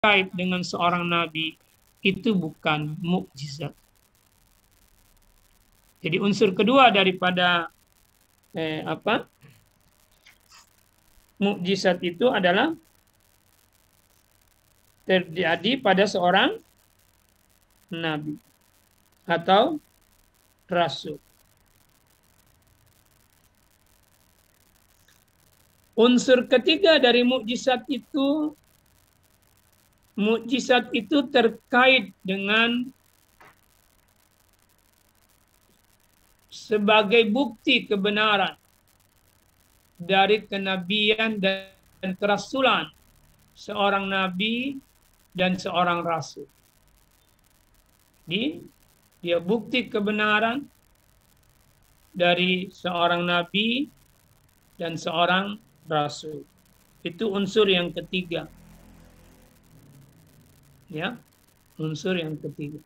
terkait dengan seorang nabi itu bukan mukjizat. Jadi unsur kedua daripada mukjizat itu adalah terjadi pada seorang nabi atau rasul. Unsur ketiga dari mukjizat itu terkait dengan sebagai bukti kebenaran dari kenabian dan kerasulan seorang nabi dan seorang rasul. Jadi, dia bukti kebenaran dari seorang nabi dan seorang rasul. Itu unsur yang ketiga. Ya, unsur yang ketiga.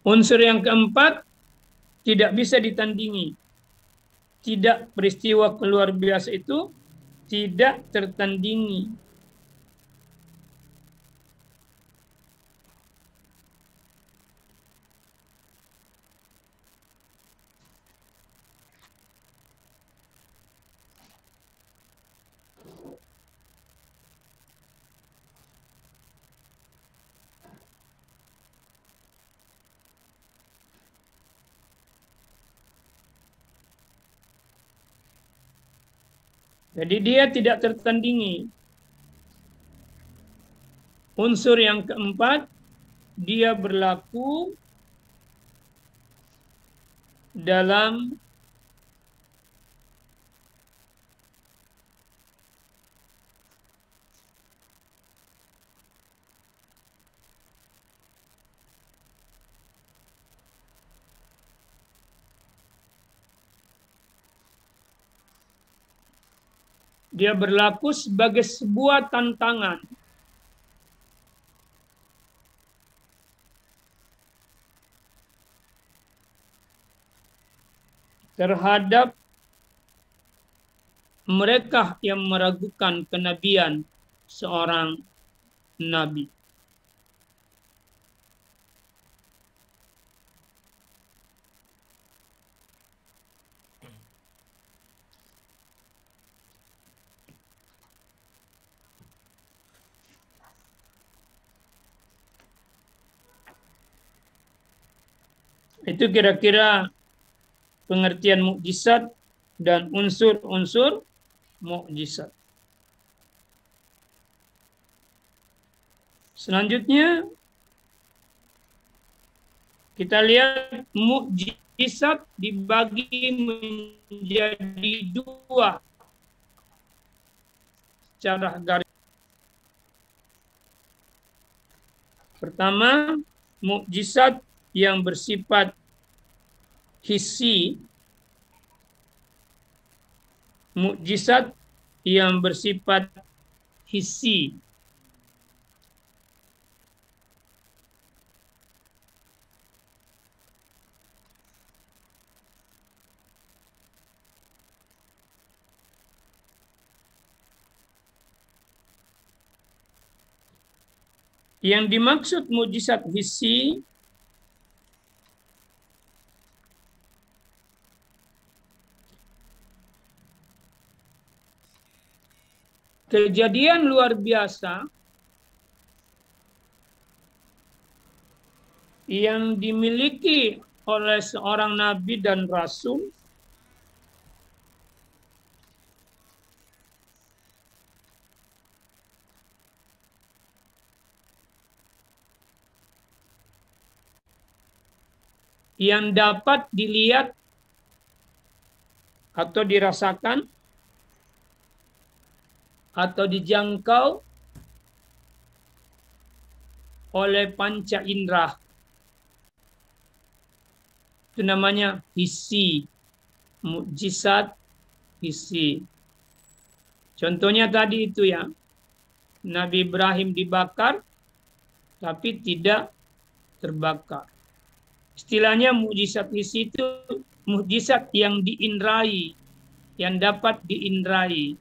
Unsur yang keempat tidak bisa ditandingi. Tidak, peristiwa luar biasa itu tidak tertandingi. Jadi dia tidak tertandingi. Unsur yang keempat, dia berlaku dalam sebagai sebuah tantangan terhadap mereka yang meragukan kenabian seorang nabi. Itu kira-kira pengertian mukjizat dan unsur-unsur mukjizat. Selanjutnya kita lihat mukjizat dibagi menjadi dua secara garis. Pertama, mukjizat yang bersifat hissi, mukjizat yang bersifat hissi. Yang dimaksud mukjizat hissi kejadian luar biasa yang dimiliki oleh seorang nabi dan rasul yang dapat dilihat atau dirasakan atau dijangkau oleh panca indera. Itu namanya hissi, mukjizat hissi. Contohnya tadi itu ya, Nabi Ibrahim dibakar tapi tidak terbakar. Istilahnya mukjizat hissi itu mukjizat yang diindrai, yang dapat diindrai.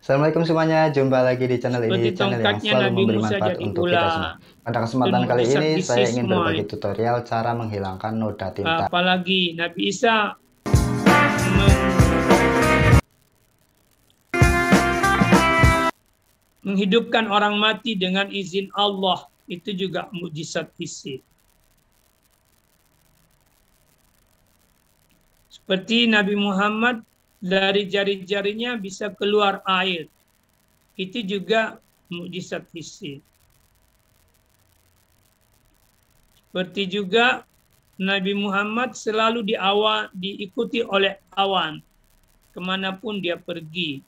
Assalamualaikum semuanya, jumpa lagi di channel ini, channel yang selalu memberi manfaat untuk kita semua. Pada kesempatan kali ini saya ingin berbagi tutorial cara menghilangkan noda tinta. Apalagi Nabi Isa menghidupkan orang mati dengan izin Allah, itu juga mukjizat fisik. Seperti Nabi Muhammad, dari jari-jarinya bisa keluar air. Itu juga mukjizat fisik. Seperti juga Nabi Muhammad selalu diikuti oleh awan kemanapun dia pergi,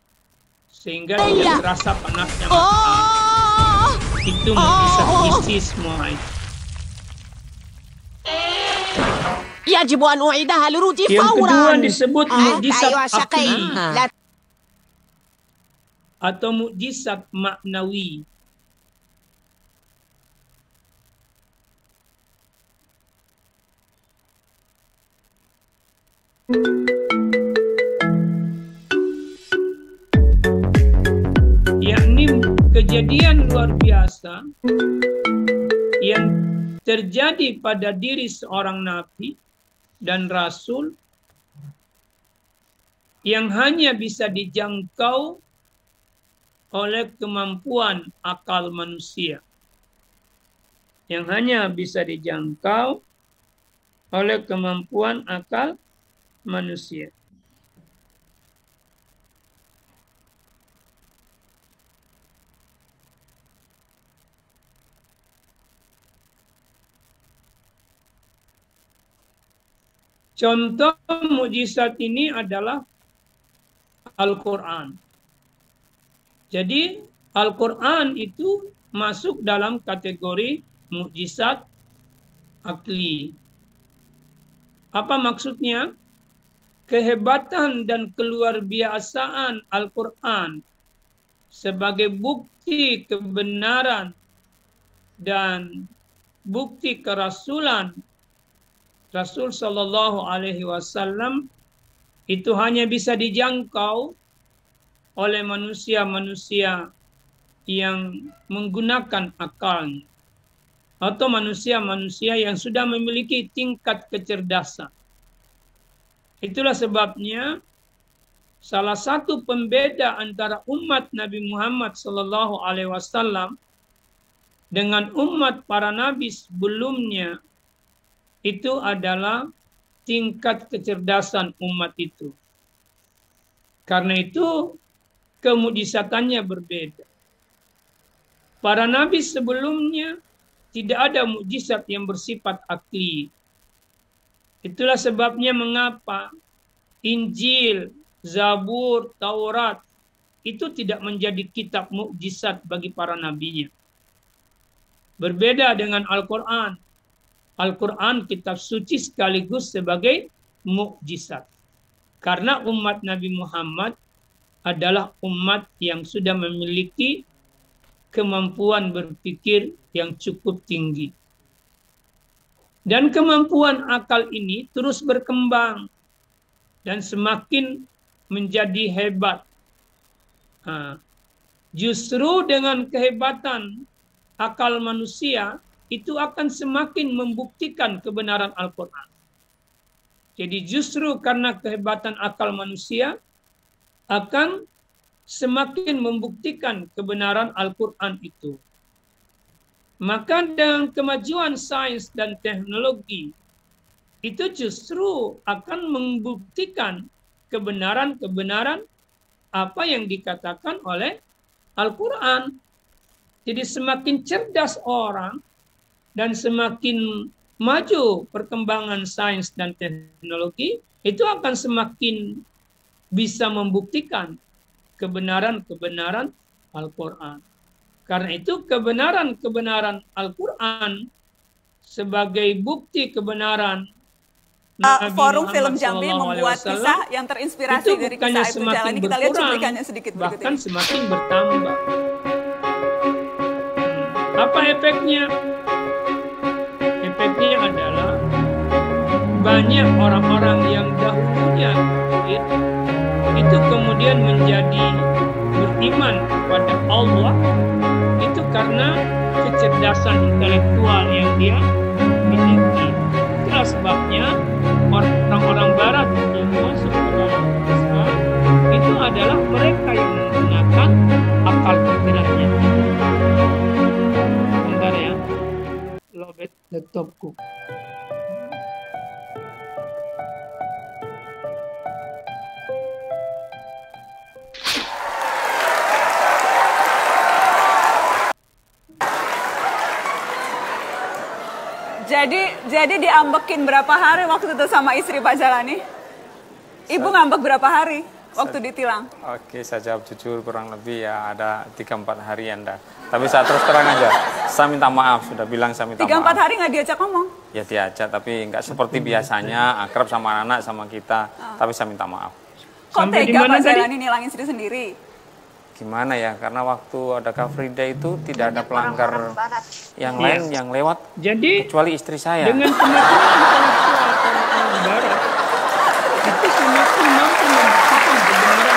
sehingga tidak terasa panasnya matahari. Itu mukjizat fisik semua itu. يجب أن أعيدها لرودي فورا. Yang kedua disebut mukjizat akli atau mukjizat maknawi. Yakni kejadian luar biasa yang terjadi pada diri seorang nabi dan rasul yang hanya bisa dijangkau oleh kemampuan akal manusia. Yang hanya bisa dijangkau oleh kemampuan akal manusia. Contoh mukjizat ini adalah Al-Quran. Jadi Al-Quran itu masuk dalam kategori mukjizat akli. Apa maksudnya? Kehebatan dan keluarbiasaan Al-Quran sebagai bukti kebenaran dan bukti kerasulan Rasul Shallallahu Alaihi Wasallam itu hanya bisa dijangkau oleh manusia-manusia yang menggunakan akalnya atau manusia-manusia yang sudah memiliki tingkat kecerdasan. Itulah sebabnya salah satu pembeda antara umat Nabi Muhammad Shallallahu Alaihi Wasallam dengan umat para nabi sebelumnya itu adalah tingkat kecerdasan umat itu. Karena itu kemukjizatannya berbeda. Para nabi sebelumnya tidak ada mukjizat yang bersifat akli. Itulah sebabnya mengapa Injil, Zabur, Taurat itu tidak menjadi kitab mukjizat bagi para nabinya. Berbeda dengan Al-Quran. Al-Quran kitab suci sekaligus sebagai mukjizat. Karena umat Nabi Muhammad adalah umat yang sudah memiliki kemampuan berpikir yang cukup tinggi. Dan kemampuan akal ini terus berkembang dan semakin menjadi hebat. Justru dengan kehebatan akal manusia, itu akan semakin membuktikan kebenaran Al-Quran. Jadi justru karena kehebatan akal manusia akan semakin membuktikan kebenaran Al-Quran itu. Maka dengan kemajuan sains dan teknologi, itu justru akan membuktikan kebenaran-kebenaran apa yang dikatakan oleh Al-Quran. Jadi semakin cerdas orang, dan semakin maju perkembangan sains dan teknologi, itu akan semakin bisa membuktikan kebenaran-kebenaran Al-Quran. Karena itu kebenaran-kebenaran Al-Quran sebagai bukti kebenaran Nabi Forum Muhammad Film Jambi membuat kisah yang terinspirasi dari kisah Ibnu Jalani. Kita lihat cuplikannya sedikit berikut bahkan ini. semakin bertambah. Apa efeknya? Efeknya adalah banyak orang-orang yang dahulunya itu kemudian menjadi beriman kepada Allah itu karena kecerdasan intelektual yang dia miliki. Itulah sebabnya orang-orang Barat yang masuk ke dalam Islam itu adalah mereka yang menggunakan akal pikirannya. Bentar ya, lobet laptopku. Jadi diambekin berapa hari waktu itu sama istri Pak Jalani? Ibu ngambek berapa hari waktu ditilang? Oke, saya jawab jujur, kurang lebih ya ada 3-4 hari Anda. Tapi saya terus terang aja, saya minta maaf, sudah bilang saya minta maaf. 3-4 hari nggak diajak ngomong? Ya diajak, tapi nggak seperti biasanya, akrab sama anak sama kita, tapi saya minta maaf. Kok tega Pak Jalani nilangin istri sendiri? Gimana ya, karena waktu ada Kak Frida itu tidak ada pelanggar yang lain yang lewat, jadi kecuali istri saya. Dengan kemampuan intelektual orang Barat, itu semakin mampu membuktikan kebenaran.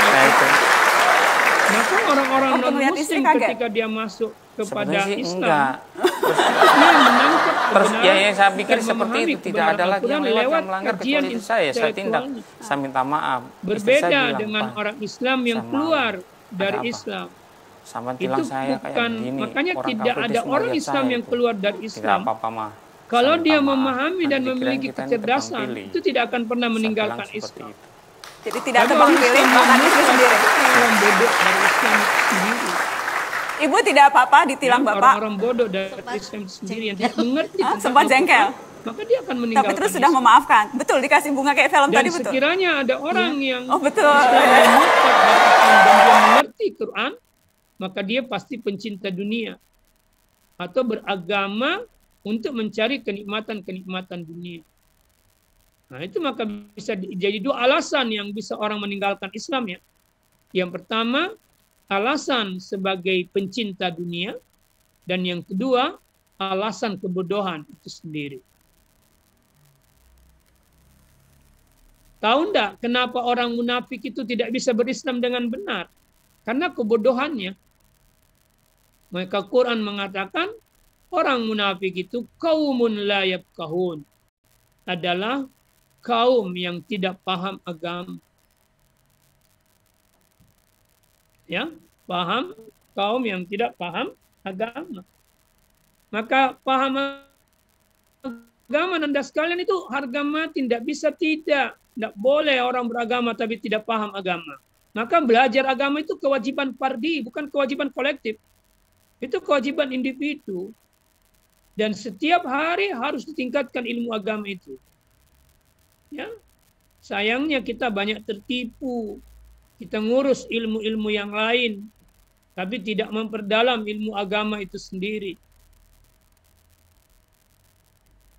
Maka orang-orang non-muslim ketika dia masuk kepada Islam, dia menangkap terus kebenaran. Ya saya pikir seperti itu, tidak ada lagi yang lewat yang melanggar kecuali itu saya tindak, saya minta maaf. Berbeda dengan orang Islam yang keluar dari Islam. Sama itu saya bukan, kayak begini. makanya tidak ada orang Islam yang keluar dari Islam. Tidak apa-apa, mah. Kalau dia memahami dan memiliki kecerdasan, itu tidak akan pernah meninggalkan Islam. Jadi tidak tebang pilih, bahkan istri sendiri. Orang bodoh dari Islam sendiri. Ibu tidak apa-apa ditilang Bapak. Orang-orang bodoh dari Islam sendiri yang tidak mengerti. Sempat jengkel. Maka dia akan meninggalkan. Tapi terus sudah memaafkan. Betul, dikasih bunga kayak film tadi, betul. Dan sekiranya ada orang yang betul. dan dia mengerti Quran, maka dia pasti pencinta dunia atau beragama untuk mencari kenikmatan-kenikmatan dunia. Nah, itu maka bisa jadi 2 alasan yang bisa orang meninggalkan Islam ya. Yang pertama, alasan sebagai pencinta dunia, dan yang kedua, alasan kebodohan itu sendiri. Tahu enggak kenapa orang munafik itu tidak bisa berislam dengan benar? Karena kebodohannya. Maka Quran mengatakan orang munafik itu qaumun la yafqahun, adalah kaum yang tidak paham agama. Ya, paham, kaum yang tidak paham agama. Maka paham agama Anda sekalian itu harga mati, tidak bisa tidak. Tidak boleh orang beragama tapi tidak paham agama. Maka belajar agama itu kewajiban fardhi, bukan kewajiban kolektif. Itu kewajiban individu. Dan setiap hari harus ditingkatkan ilmu agama itu. Ya. Sayangnya kita banyak tertipu. Kita ngurus ilmu-ilmu yang lain, tapi tidak memperdalam ilmu agama itu sendiri.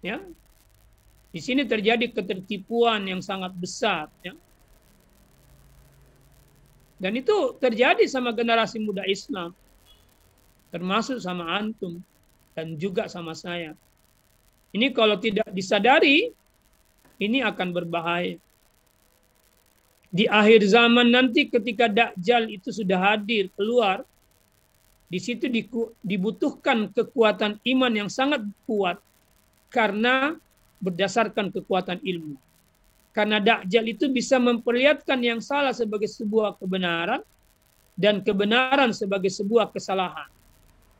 Ya. Di sini terjadi ketertipuan yang sangat besar. Ya. Dan itu terjadi sama generasi muda Islam. Termasuk sama antum. Dan juga sama saya. Ini kalau tidak disadari, ini akan berbahaya. Di akhir zaman nanti ketika Dajjal itu sudah hadir, keluar, di situ dibutuhkan kekuatan iman yang sangat kuat. Karena berdasarkan kekuatan ilmu. Karena Dajjal itu bisa memperlihatkan yang salah sebagai sebuah kebenaran dan kebenaran sebagai sebuah kesalahan.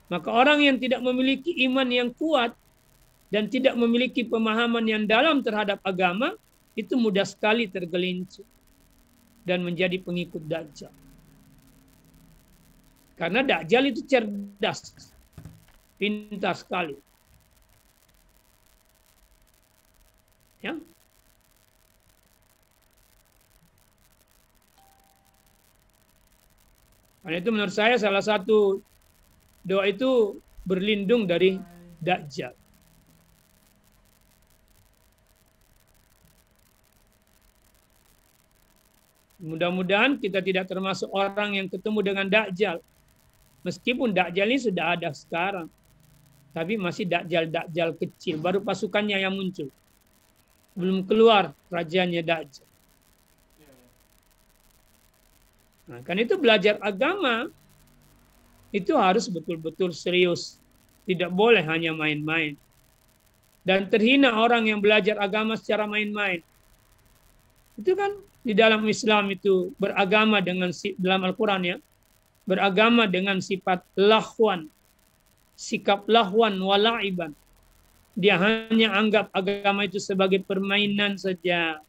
Maka orang yang tidak memiliki iman yang kuat dan tidak memiliki pemahaman yang dalam terhadap agama, itu mudah sekali tergelincir dan menjadi pengikut Dajjal. Karena Dajjal itu cerdas, pintar sekali. Ya. Karena itu menurut saya salah satu doa itu berlindung dari Dajjal. Mudah-mudahan kita tidak termasuk orang yang ketemu dengan Dajjal. Meskipun Dajjal ini sudah ada sekarang. Tapi masih Dajjal kecil. Baru pasukannya yang muncul. Belum keluar rajanya Dajjal. Nah, kan itu belajar agama itu harus betul-betul serius. Tidak boleh hanya main-main. Dan terhina orang yang belajar agama secara main-main. Itu kan di dalam Islam itu beragama dengan dalam Al-Quran ya. Beragama dengan sifat lahwan. Sikap lahwan wala'iban. Dia hanya anggap agama itu sebagai permainan saja.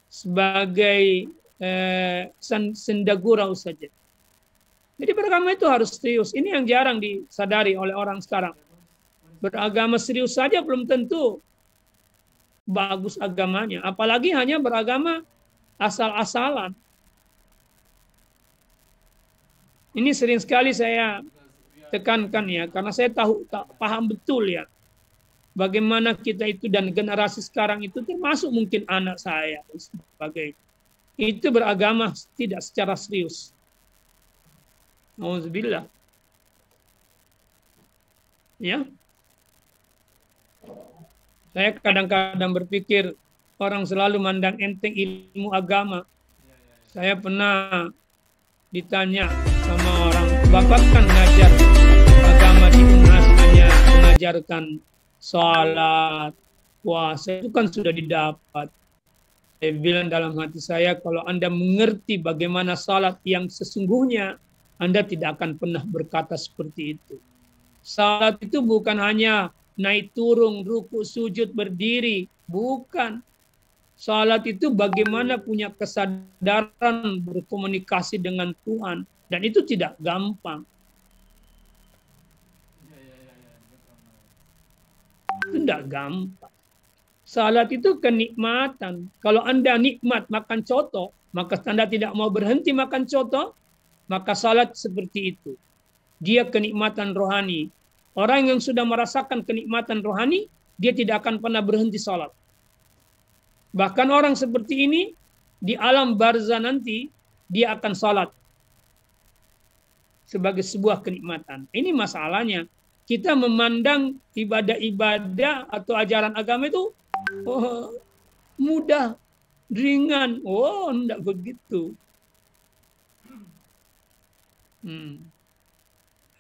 Sebagai sendagurau saja. Jadi beragama itu harus serius. Ini yang jarang disadari oleh orang sekarang. Beragama serius saja belum tentu bagus agamanya. Apalagi hanya beragama asal-asalan. Ini sering sekali saya tekankan ya, karena saya paham betul ya. Bagaimana kita itu dan generasi sekarang itu termasuk mungkin anak saya dan sebagainya. Itu beragama tidak secara serius. Alhamdulillah. Ya. Saya kadang-kadang berpikir orang selalu mandang enteng ilmu agama. Saya pernah ditanya sama orang, Bapak kan ngajar agama di UNAS, hanya mengajarkan sholat, puasa, itu kan sudah didapat. Saya bilang dalam hati saya, kalau Anda mengerti bagaimana salat yang sesungguhnya, Anda tidak akan pernah berkata seperti itu. Salat itu bukan hanya naik turun, ruku, sujud, berdiri. Bukan. Salat itu bagaimana punya kesadaran berkomunikasi dengan Tuhan. Dan itu tidak gampang. Itu tidak gampang. Salat itu kenikmatan. Kalau Anda nikmat makan coto, maka Anda tidak mau berhenti makan coto, maka salat seperti itu. Dia kenikmatan rohani. Orang yang sudah merasakan kenikmatan rohani, dia tidak akan pernah berhenti salat. Bahkan orang seperti ini, di alam barzah nanti, dia akan salat sebagai sebuah kenikmatan. Ini masalahnya. Kita memandang ibadah-ibadah atau ajaran agama itu mudah, ringan. Oh, enggak begitu.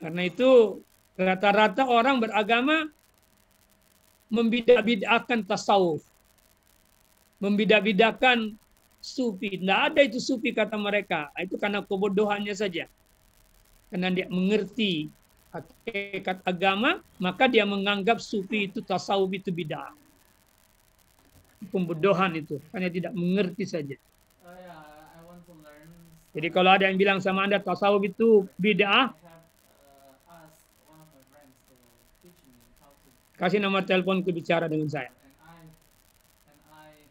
Karena itu rata-rata orang beragama membidak-bidakkan tasawuf. Membidak-bidakkan sufi. Tidak ada itu sufi kata mereka. Itu karena kebodohannya saja. Karena dia mengerti hakikat agama, maka dia menganggap sufi itu, tasawuf itu bid'ah. Pembodohan itu, hanya tidak mengerti saja. Jadi kalau ada yang bilang sama Anda tasawuf itu bid'ah, kasih nomor telepon ke bicara dengan saya.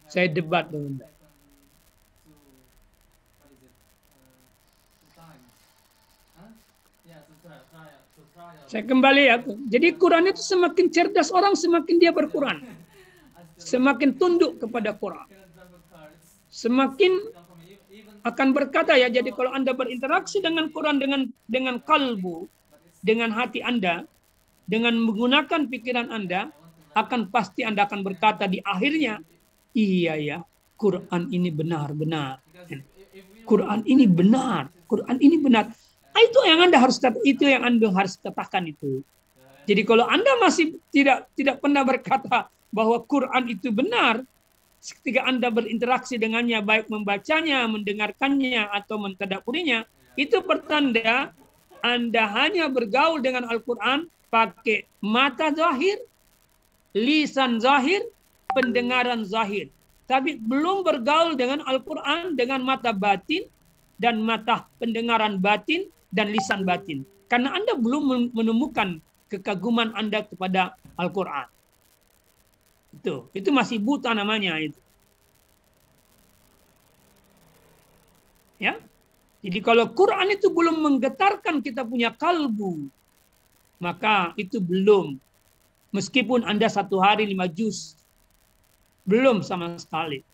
Saya debat dengan Anda. Saya kembali ya. Jadi Quran itu semakin cerdas orang, semakin dia berquran. Semakin tunduk kepada Quran. Semakin akan berkata ya. Jadi kalau Anda berinteraksi dengan Quran dengan kalbu, dengan hati Anda, dengan menggunakan pikiran Anda, akan pasti Anda akan berkata di akhirnya, iya ya, Quran ini benar-benar. Quran ini benar. Quran ini benar. Itu yang Anda harus katakan itu. Jadi kalau Anda masih tidak pernah berkata bahwa Quran itu benar, ketika Anda berinteraksi dengannya, baik membacanya, mendengarkannya, atau mentadabburinya, itu pertanda Anda hanya bergaul dengan Al-Quran pakai mata zahir, lisan zahir, pendengaran zahir. Tapi belum bergaul dengan Al-Quran dengan mata batin dan mata pendengaran batin dan lisan batin. Karena Anda belum menemukan kekaguman Anda kepada Al-Quran. Itu masih buta namanya itu. Ya. Jadi kalau Quran itu belum menggetarkan kita punya kalbu, maka itu belum. Meskipun Anda 1 hari 5 juz, belum sama sekali.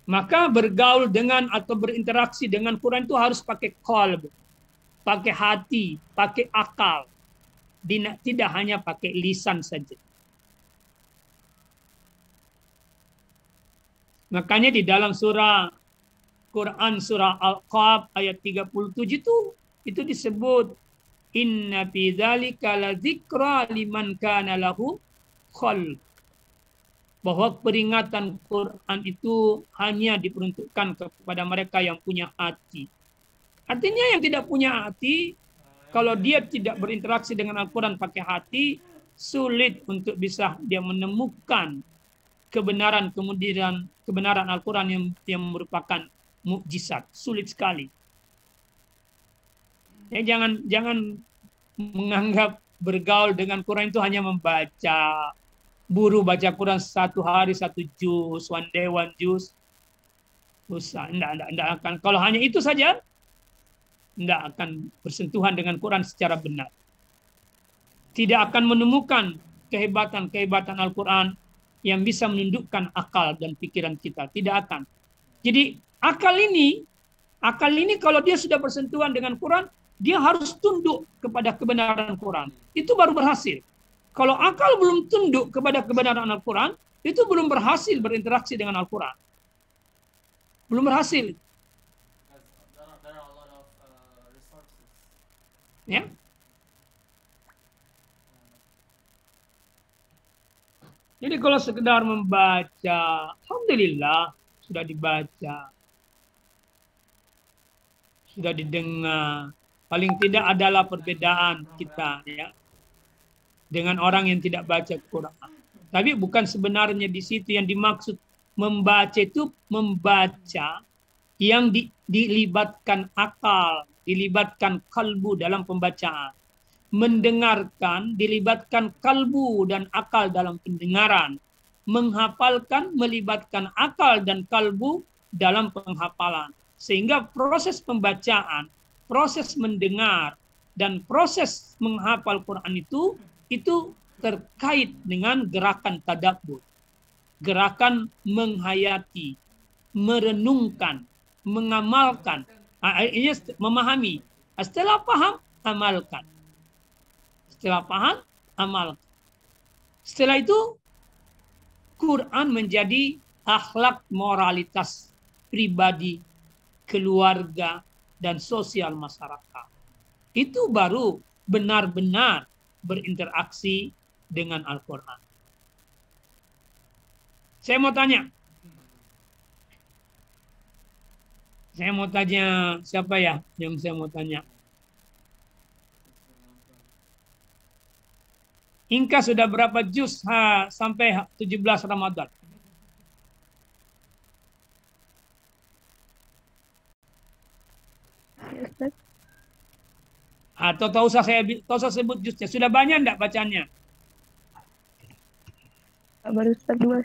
Maka bergaul dengan atau berinteraksi dengan Quran itu harus pakai qalb, pakai hati, pakai akal. Tidak hanya pakai lisan saja. Makanya di dalam Quran surah Al-Qaf ayat 37 itu disebut inna fi dzalika ladzikra liman kana lahu qalb. Bahwa peringatan Quran itu hanya diperuntukkan kepada mereka yang punya hati. Artinya yang tidak punya hati, kalau dia tidak berinteraksi dengan Al-Quran pakai hati, sulit untuk bisa dia menemukan kebenaran Al-Quran yang merupakan mukjizat. Sulit sekali. Ya, jangan menganggap bergaul dengan Quran itu hanya membaca. Buru baca Quran 1 hari 1 juz, one day one juz. Usah, enggak akan. Kalau hanya itu saja, enggak akan bersentuhan dengan Quran secara benar. Tidak akan menemukan kehebatan Al-Quran yang bisa menundukkan akal dan pikiran kita. Tidak akan. Jadi akal ini kalau dia sudah bersentuhan dengan Quran, dia harus tunduk kepada kebenaran Quran. Itu baru berhasil. Kalau akal belum tunduk kepada kebenaran Al-Quran, itu belum berhasil berinteraksi dengan Al-Quran. Belum berhasil. Ya. Jadi kalau sekedar membaca, alhamdulillah sudah dibaca, sudah didengar. Paling tidak adalah perbedaan kita, ya, dengan orang yang tidak baca Quran. Tapi bukan sebenarnya di situ yang dimaksud membaca itu membaca yang dilibatkan akal, dilibatkan kalbu dalam pembacaan. Mendengarkan dilibatkan kalbu dan akal dalam pendengaran. Menghafalkan melibatkan akal dan kalbu dalam penghafalan. Sehingga proses pembacaan, proses mendengar, dan proses menghafal Quran itu terkait dengan gerakan tadabbur, gerakan menghayati, merenungkan, mengamalkan, ini memahami. Setelah paham, amalkan. Setelah paham, amalkan. Setelah itu, Quran menjadi akhlak moralitas pribadi, keluarga, dan sosial masyarakat. Itu baru benar-benar berinteraksi dengan Al-Quran. Saya mau tanya. Siapa ya yang saya mau tanya? Inka sudah berapa juz sampai 17 Ramadan? Atau tak usah sebut juznya. Sudah banyak enggak bacanya? Baru 2.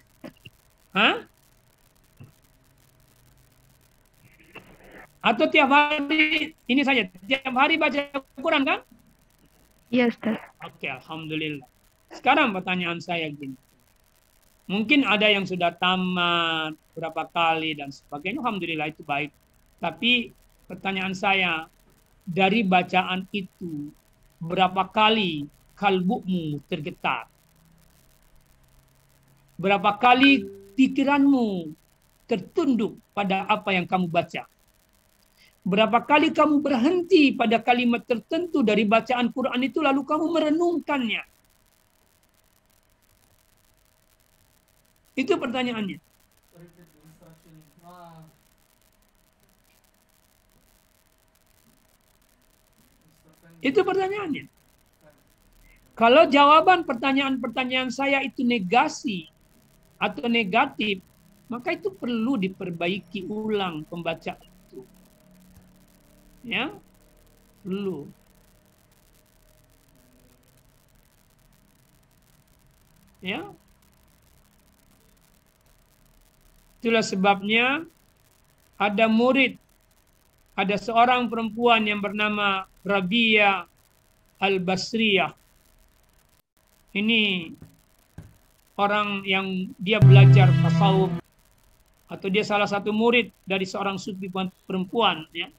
Hah? Atau tiap hari ini saja? Tiap hari baca Quran kan? Iya, Ustaz. Oke, alhamdulillah. Sekarang pertanyaan saya gini. Mungkin ada yang sudah tamat berapa kali dan sebagainya. Alhamdulillah itu baik. Tapi pertanyaan saya, dari bacaan itu, berapa kali kalbumu tergetar? Berapa kali pikiranmu tertunduk pada apa yang kamu baca? Berapa kali kamu berhenti pada kalimat tertentu dari bacaan Quran itu, lalu kamu merenungkannya? Itu pertanyaannya. Itu pertanyaannya. Kalau jawaban pertanyaan-pertanyaan saya itu negasi atau negatif, maka itu perlu diperbaiki ulang pembacaan itu. Ya, perlu. Ya. Itulah sebabnya ada seorang perempuan yang bernama Rabi'ah Al-Basriyah. Ini orang yang dia belajar tasawuf, atau dia salah satu murid dari seorang sufi perempuan, ya,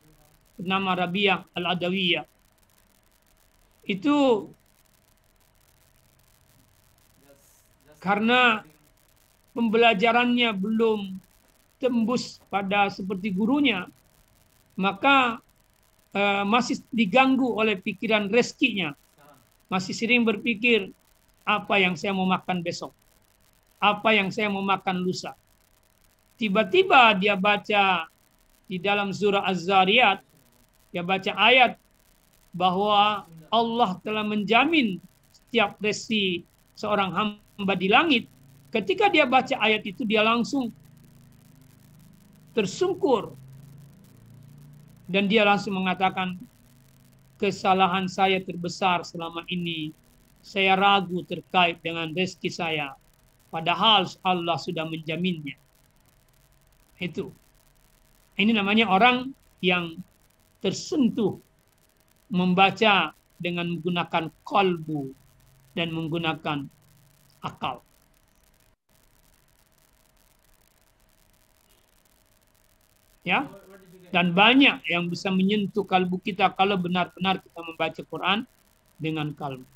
bernama Rabi'ah Al-Adawiyah. Itu karena pembelajarannya belum tembus pada seperti gurunya, maka masih diganggu oleh pikiran rezekinya. Masih sering berpikir, apa yang saya mau makan besok? Apa yang saya mau makan lusa? Tiba-tiba dia baca di dalam surah Az-Zariyat, dia baca ayat bahwa Allah telah menjamin setiap rezeki seorang hamba di langit. Ketika dia baca ayat itu, dia langsung tersungkur. Dan dia langsung mengatakan, kesalahan saya terbesar selama ini. Saya ragu terkait dengan rezeki saya. Padahal Allah sudah menjaminnya. Itu. Ini namanya orang yang tersentuh membaca dengan menggunakan qalbu dan menggunakan akal. Ya, dan banyak yang bisa menyentuh kalbu kita kalau benar-benar kita membaca Quran dengan kalbu.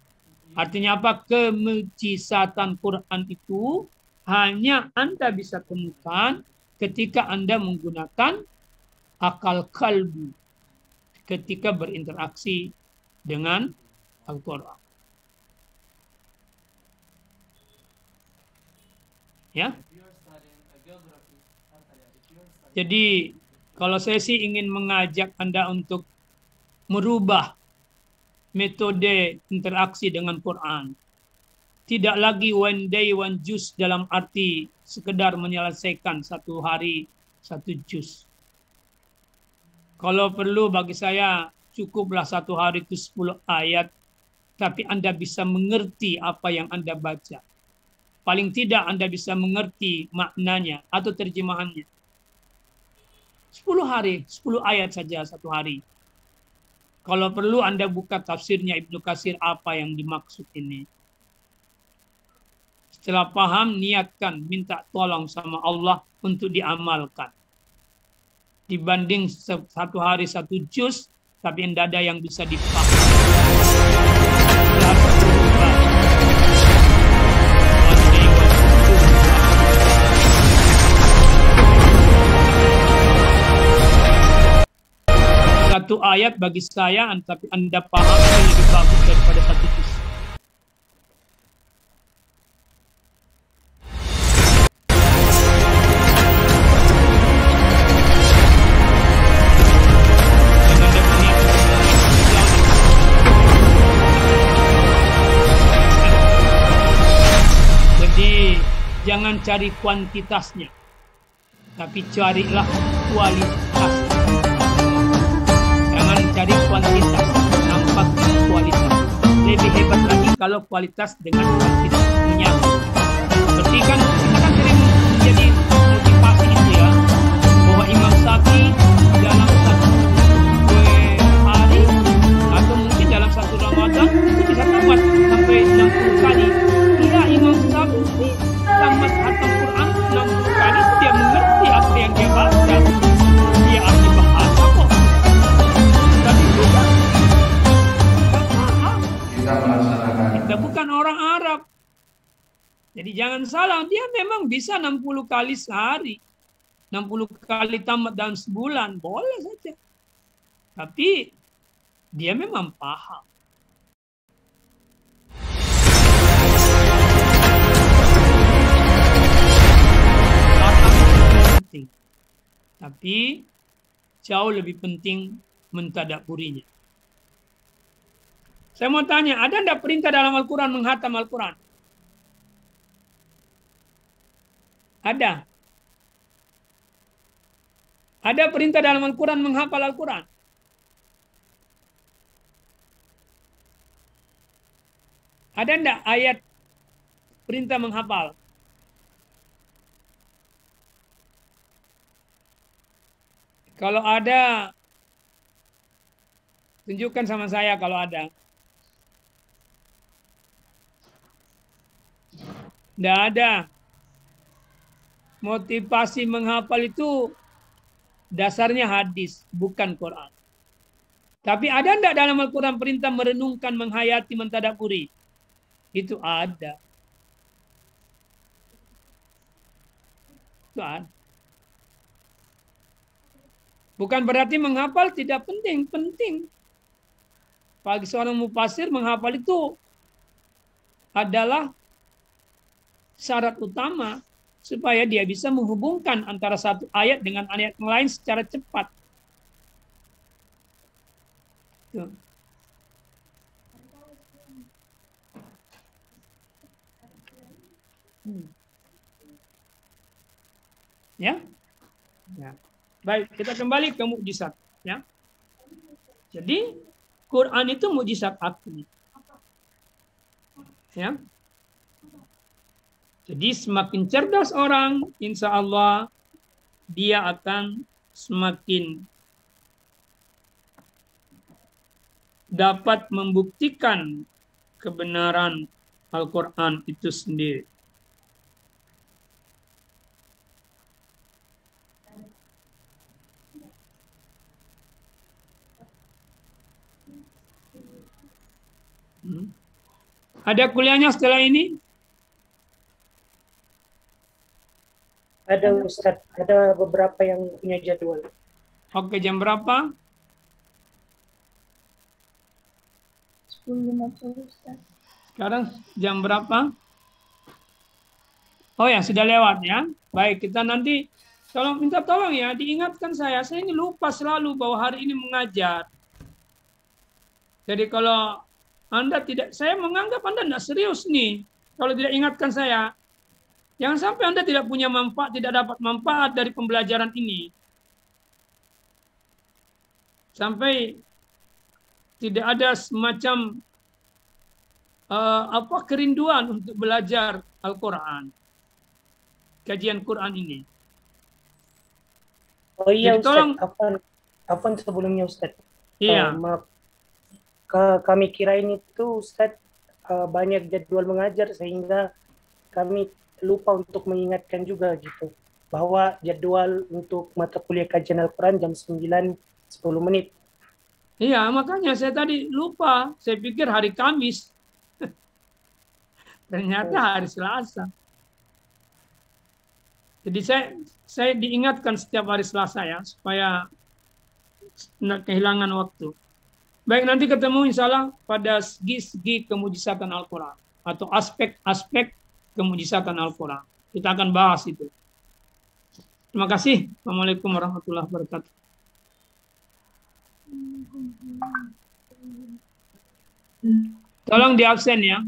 Artinya apa? Kemujizatan Quran itu hanya Anda bisa temukan ketika Anda menggunakan akal kalbu ketika berinteraksi dengan Al-Quran. Ya. Jadi kalau saya sih ingin mengajak Anda untuk merubah metode interaksi dengan Quran. Tidak lagi one day one juz dalam arti sekedar menyelesaikan satu hari satu juz. Kalau perlu bagi saya cukuplah satu hari itu 10 ayat, tapi Anda bisa mengerti apa yang Anda baca. Paling tidak Anda bisa mengerti maknanya atau terjemahannya. 10 hari, 10 ayat saja satu hari. Kalau perlu Anda buka tafsirnya Ibnu Katsir apa yang dimaksud ini. Setelah paham, niatkan, minta tolong sama Allah untuk diamalkan. Dibanding satu hari satu juz, tapi tidak ada yang bisa dipahami. Satu ayat bagi saya, tapi Anda paham lebih bagus daripada satu juz. Jadi jangan cari kuantitasnya, tapi carilah kualitas. Cari kuantitas, nampak kualitas. Lebih hebat lagi kalau kualitas dengan kuantitas menyatu. Seperti kan kita kan sering jadi motivasi itu ya, bahwa Imam Syafi'i dalam satu hari atau mungkin dalam satu Ramadan itu bisa tamat sampai 60 kali. Iya, Imam Syafi'i tamat khatam Quran 60 kali itu dia mengerti apa yang dia baca. Dia ahli bahasa kok. Kita bukan orang Arab. Jadi jangan salah, dia memang bisa 60 kali sehari. 60 kali tamat dalam sebulan, boleh saja. Tapi dia memang paham. Paham itu penting. Tapi jauh lebih penting mentadabburinya. Saya mau tanya, ada tidak perintah dalam Al-Quran menghatam Al-Quran? Ada. Ada perintah dalam Al-Quran menghafal Al-Quran? Ada tidak ayat perintah menghafal? Kalau ada, tunjukkan sama saya kalau ada. Tidak ada. Motivasi menghafal itu dasarnya hadis, bukan Quran. Tapi ada tidak dalam Al-Quran perintah merenungkan, menghayati, mentadabburi? Itu ada. Itu ada. Bukan berarti menghafal tidak penting, penting. Bagi seorang mufasir menghafal itu adalah syarat utama supaya dia bisa menghubungkan antara satu ayat dengan ayat yang lain secara cepat. Tuh. Ya? Ya. Baik, kita kembali ke mukjizat, ya. Jadi Quran itu mukjizat akli. Ya. Jadi semakin cerdas orang, insya Allah dia akan semakin dapat membuktikan kebenaran Al-Quran itu sendiri. Ada kuliahnya setelah ini? Ada Ustaz, ada beberapa yang punya jadwal. Oke, jam berapa? 10.50 Ustaz. Sekarang jam berapa? Oh ya, sudah lewat ya. Baik, kita nanti minta tolong ya, diingatkan saya ini lupa selalu bahwa hari ini mengajar. Jadi kalau Anda tidak, saya menganggap Anda tidak serius nih. Kalau tidak ingatkan saya, jangan sampai Anda tidak punya manfaat, tidak dapat manfaat dari pembelajaran ini. Sampai tidak ada semacam kerinduan untuk belajar Al-Quran. Kajian Quran ini. Oh iya jadi, Ustaz, tolong, kapan sebelumnya Ustaz? Iya. Maaf. Kami kirain itu Ustaz banyak jadwal mengajar sehingga kami lupa untuk mengingatkan juga gitu. Bahwa jadwal untuk mata kuliah kajian Al-Quran jam 9.10 menit. Iya, makanya saya tadi lupa. Saya pikir hari Kamis. Ternyata hari Selasa. Jadi saya diingatkan setiap hari Selasa ya, supaya tidak kehilangan waktu. Baik, nanti ketemu insya Allah pada segi-segi kemujizatan Al-Quran. Atau aspek-aspek kemujizatan Al-Quran. Kita akan bahas itu. Terima kasih. Assalamualaikum warahmatullahi wabarakatuh. Tolong di absen ya.